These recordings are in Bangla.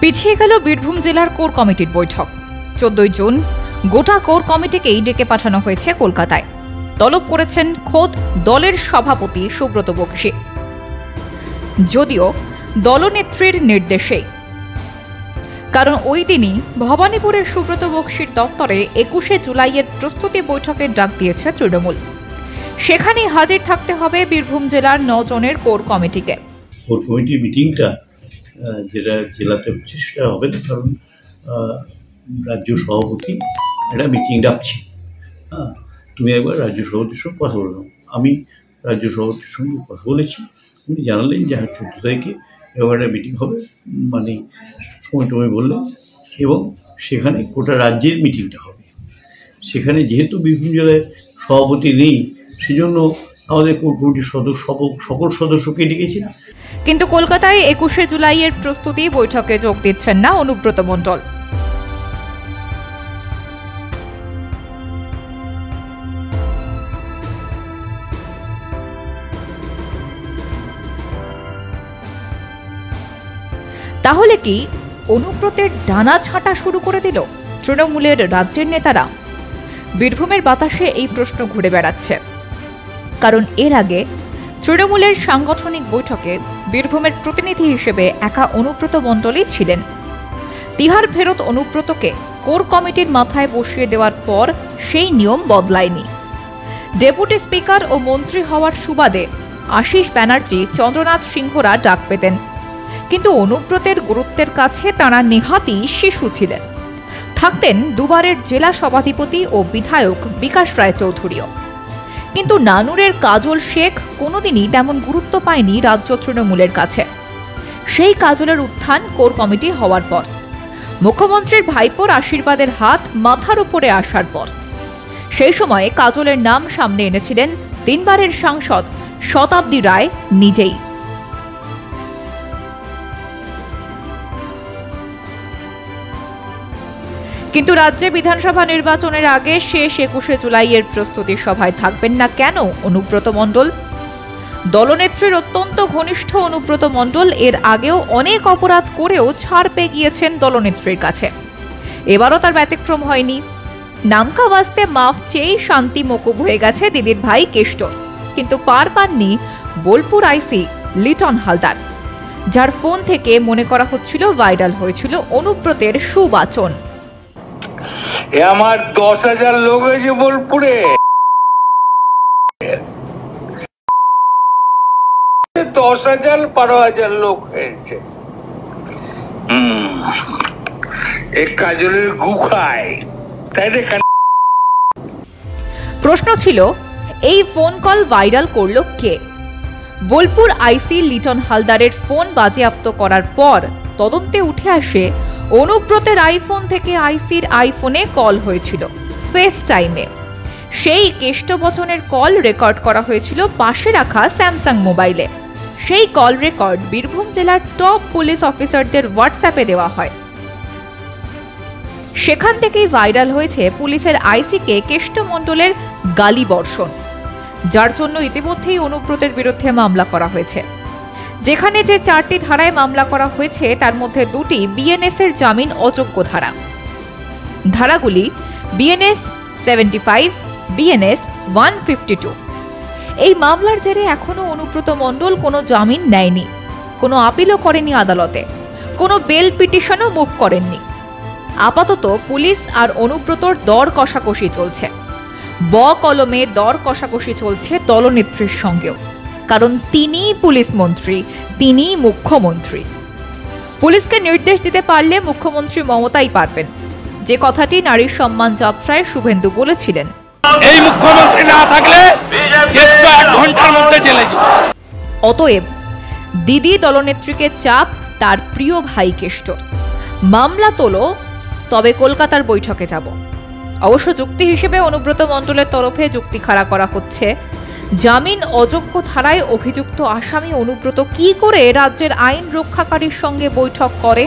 পিছিয়ে গেল বীরভূম জেলার কোর কমিটির বৈঠক। 14 জুন গোটা কোর কমিটিকেই ডেকে পাঠানো হয়েছে কলকাতায়। তলব করেছেন খোদ দলের সভাপতি সুব্রত বক্সী, যদিও দলনেত্রীর নির্দেশেই। কারণ ওই দিনই ভবানীপুরের সুব্রত বক্সীর দপ্তরে 21শে জুলাইয়ের প্রস্তুতি বৈঠকের ডাক দিয়েছে তৃণমূল। সেখানেই হাজির থাকতে হবে বীরভূম জেলার 9 জনের কোর কমিটিকে। কোর কমিটির মিটিংটা যেটা জেলাতে হচ্ছে সেটা হবে না, কারণ রাজ্য সভাপতি একটা মিটিং ডাকছি। তুমি একবার রাজ্য সভাপতির সঙ্গে কথা বললাম, আমি রাজ্য সভাপতির সঙ্গে কথা বলেছি। উনি জানালেন যে 14 তারিখে এবার একটা মিটিং হবে, মানে সময় টময় বললেন, এবং সেখানে গোটা রাজ্যের মিটিংটা হবে। সেখানে যেহেতু বীরভূম জেলায় সভাপতি নেই, সেজন্য আমাদের কোর কমিটির সকল সদস্যকে ডেকেছেন। কিন্তু কলকাতায় 21শে জুলাইয়ের প্রস্তুতি বৈঠকে যোগ দিচ্ছেন না অনুব্রত মণ্ডল। তাহলে কি অনুব্রতের ডানা ছাঁটা শুরু করে দিল তৃণমূলের রাজ্যের নেতারা? বীরভূমের বাতাসে এই প্রশ্ন ঘুরে বেড়াচ্ছে, কারণ এর আগে তৃণমূলের সাংগঠনিক বৈঠকে বীরভূমের প্রতিনিধি হিসেবে একা অনুব্রত মণ্ডলই ছিলেন। তিহার ফেরত অনুব্রতকে কোর কমিটির মাথায় বসিয়ে দেওয়ার পর সেই নিয়ম বদলায়নি। ডেপুটি স্পিকার ও মন্ত্রী হওয়ার সুবাদে আশিস ব্যানার্জি, চন্দ্রনাথ সিংহরা ডাক পেতেন, কিন্তু অনুব্রতের গুরুত্বের কাছে তাঁরা নেহাতই শিশু ছিলেন। থাকতেন দুবারের জেলা সভাধিপতি ও বিধায়ক বিকাশ রায়চৌধুরীও। কিন্তু নানুরের কাজল শেখ কোনোদিনই তেমন গুরুত্ব পায়নি রাজ্য তৃণমূলের কাছে। সেই কাজলের উত্থান কোর কমিটি হওয়ার পর, মুখ্যমন্ত্রীর ভাইপোর আশীর্বাদের হাত মাথার উপরে আসার পর। সেই সময়ে কাজলের নাম সামনে এনেছিলেন 3 বারের সাংসদ শতাব্দী রায় নিজেই। কিন্তু রাজ্যে বিধানসভা নির্বাচনের আগে শেষ 21শে জুলাইয়ের প্রস্তুতি সভায় থাকবেন না কেন অনুব্রত মণ্ডল? দলনেত্রীর অত্যন্ত ঘনিষ্ঠ অনুব্রত মণ্ডল এর আগেও অনেক অপরাধ করেও ছাড় পেয়ে গিয়েছেন দলনেত্রীর কাছে। এবারও তার ব্যতিক্রম হয়নি। নামকা বাস্তে মাফ চেয়ে শান্তি মকুব হয়ে গেছে দিদির ভাই কেষ্টর, কিন্তু পার পাননি বোলপুর আইসি লিটন হালদার, যার ফোন থেকে মনে করা হচ্ছিল ভাইরাল হয়েছিল অনুব্রতের সুবাচন। আমার 10,000 লোক হয়েছে বোলপুরে, 10,000 12,000 লোক হয়েছে। এক কাজলের গুখায়, তাই না? প্রশ্ন ছিল, এই ফোন কল ভাইরাল করলো কে? বোলপুর আইসি লিটন হালদারের ফোন বাজেয়াপ্ত করার পর তদন্তে উঠে আসে অনুব্রতের আইফোন থেকে আইসির আইফোনে কল হয়েছিল ফেস টাইমে। সেই কেষ্টবচনের কল রেকর্ড করা হয়েছিল পাশে রাখা স্যামসাং মোবাইলে। সেই কল রেকর্ড বীরভূম জেলার টপ পুলিশ অফিসারদের হোয়াটসঅ্যাপে দেওয়া হয়। সেখান থেকেই ভাইরাল হয়েছে পুলিশের আইসিকে কেষ্ট মণ্ডলের গালি বর্ষণ, যার জন্য ইতিমধ্যেই অনুব্রতের বিরুদ্ধে মামলা করা হয়েছে। যেখানে যে 4টি ধারায় মামলা করা হয়েছে তার মধ্যে 2টি বিএনএস এর জামিন অযোগ্য ধারা। ধারাগুলি বিএনএস 75, বিএনএস 152। এই মামলার জেরে এখনো অনুব্রত মণ্ডল কোনো জামিন নেয়নি, কোনো আপিলও করেনি আদালতে, কোনো বেল পিটিশনও মুভ করেননি। আপাতত পুলিশ আর অনুব্রতর দর কষাকষি চলছে। কলমে দর কষাকষি চলছে দলনেত্রীর সঙ্গেও, কারণ তিনিই পুলিশ মন্ত্রী, তিনিই মুখ্যমন্ত্রী। পুলিশকে নির্দেশ দিতে পারলে মুখ্যমন্ত্রী মমতাই পারবেন, যে কথাটি নারীর সম্মান যাত্রায় শুভেন্দু বলেছিলেন। এই মুখ্যমন্ত্রী না থাকলে কেষ্ট 1 ঘন্টার মধ্যে জেলে যাবে। অতএব দিদি দলনেত্রীকে চাপ তার প্রিয় ভাই কেষ্ট, মামলা তোলো, তবে কলকাতার বৈঠকে যাব। অবশ্য যুক্তি হিসেবে অনুব্রত মণ্ডলের তরফে যুক্তি খাড়া করা হচ্ছে, জামিন অযোগ্য ধারায় অভিযুক্ত আসামি অনুব্রত কি করে রাজ্যের আইন রক্ষাকারীর সঙ্গে বৈঠক করে?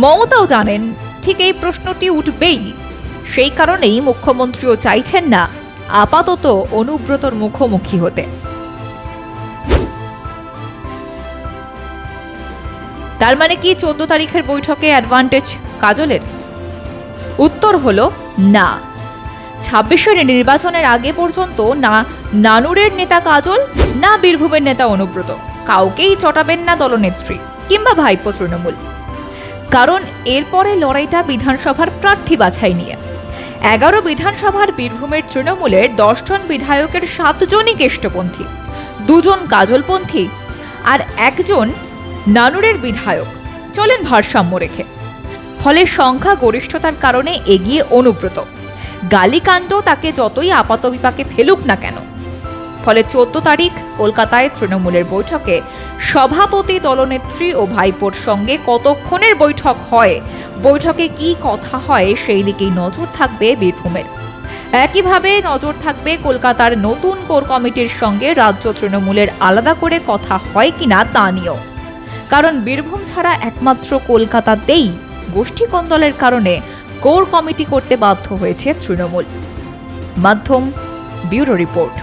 মমতাও জানেন ঠিক এই প্রশ্নটি উঠবেই। সেই কারণেই মুখ্যমন্ত্রীও চাইছেন না আপাতত অনুব্রতর মুখোমুখি হতে। তার মানে কি 14 তারিখের বৈঠকে অ্যাডভান্টেজ কাজলের? উত্তর হলো না। 26-এর নির্বাচনের আগে পর্যন্ত না নানুরের নেতা কাজল না বীরভূমের নেতা অনুব্রত কাউকেই চটাবেন না দলনেত্রী কিংবা ভাইপো তৃণমূল। কারণ এরপরে লড়াইটা বিধানসভার প্রার্থী বাছাই নিয়ে। 11 বিধানসভার বীরভূমের তৃণমূলের 10 জন বিধায়কের 7 জনই কেষ্টপন্থী, 2 জন কাজলপন্থী আর 1 জন নানুরের বিধায়ক চলেন ভারসাম্য রেখে। ফলে সংখ্যা গরিষ্ঠতার কারণে এগিয়ে অনুব্রত। গালিকাণ্ড তাকে যতই আপাতবিপাকে ফেলুক না কেন। ফলে 14 তারিখ কলকাতায় তৃণমূলের বৈঠকে সভাপতি, দলনেত্রী ও ভাইপোর সঙ্গে কতক্ষণের বৈঠক হয়, বৈঠকে কি কথা হয় সেই দিকেই নজর থাকবে বীরভূমের। একইভাবে নজর থাকবে কলকাতার নতুন কোর কমিটির সঙ্গে রাজ্য তৃণমূলের আলাদা করে কথা হয় কিনা তা নিয়েও। কারণ বীরভূম ছাড়া একমাত্র কলকাতাতেই গোষ্ঠী কোন্দলের কারণে কোর কমিটি করতে বাধ্য হয়েছে তৃণমূল। মাধ্যম ব্যুরো রিপোর্ট।